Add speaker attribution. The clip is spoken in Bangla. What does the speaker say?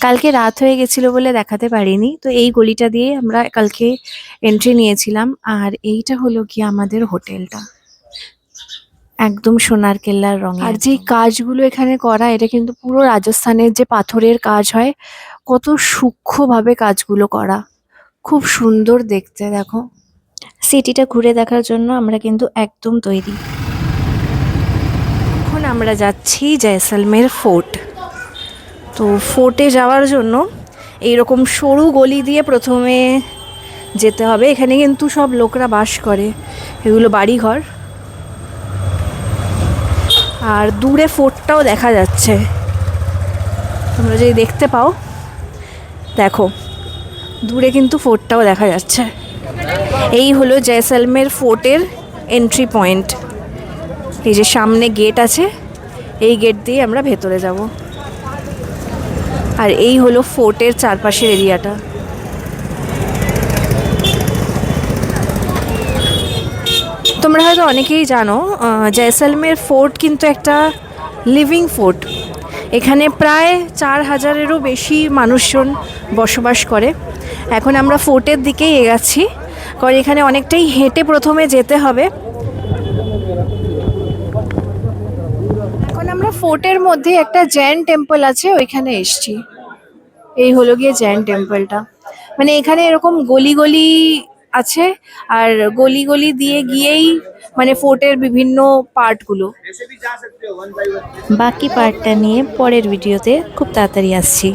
Speaker 1: কালকে রাত হয়ে গেছিল বলে দেখাতে পারিনি। তো এই গলিটা দিয়ে আমরা কালকে এন্ট্রি নিয়েছিলাম। আর এইটা হলো গিয়ে আমাদের হোটেলটা, একদম সোনার কেল্লার রঙে। আর যেই কাজগুলো এখানে করা, এটা কিন্তু পুরো রাজস্থানের যে পাথরের কাজ হয়, কত সূক্ষ্মভাবে কাজগুলো করা, খুব সুন্দর দেখতে। দেখো, সিটিটা ঘুরে দেখার জন্য আমরা কিন্তু একদম তৈরি। এখন আমরা যাচ্ছি জয়সলমের ফোর্ট। তো ফোর্টে যাওয়ার জন্য এইরকম সরু গলি দিয়ে প্রথমে যেতে হবে। এখানে কিন্তু সব লোকরা বাস করে, এগুলো বাড়িঘর। আর দূরে ফোর্টটাও দেখা যাচ্ছে, তোমরা যদি দেখতে পাও, দেখো দূরে কিন্তু ফোর্টটাও দেখা যাচ্ছে। এই হলো জয়সলমের ফোর্টের এন্ট্রি পয়েন্ট। এই যে সামনে গেট আছে, এই গেট দিয়ে আমরা ভেতরে যাব। আর এই হলো ফোর্টের চারপাশের এরিয়াটা। তোমরা হয়তো অনেকেই জানো, জয়সলমের ফোর্ট কিন্তু একটা লিভিং ফোর্ট। এখানে প্রায় 4000-এরও বেশি মানুষজন বসবাস করে। এখন আমরা ফোর্টের দিকেই এগাচ্ছি, কারণ এখানে অনেকটাই হেঁটে প্রথমে যেতে হবে। এখন আমরা ফোর্টের মধ্যে একটা জৈন টেম্পল আছে, ওইখানে এসছি। এই হলো গিয়ে জৈন টেম্পলটা। মানে এখানে এরকম গলি গলি আছে, আর গলি গলি দিয়ে গিয়েই মানে ফোর্টের বিভিন্ন পার্টগুলো। বাকি পার্টটা নিয়ে পরের ভিডিওতে খুব তাড়াতাড়ি আসছি।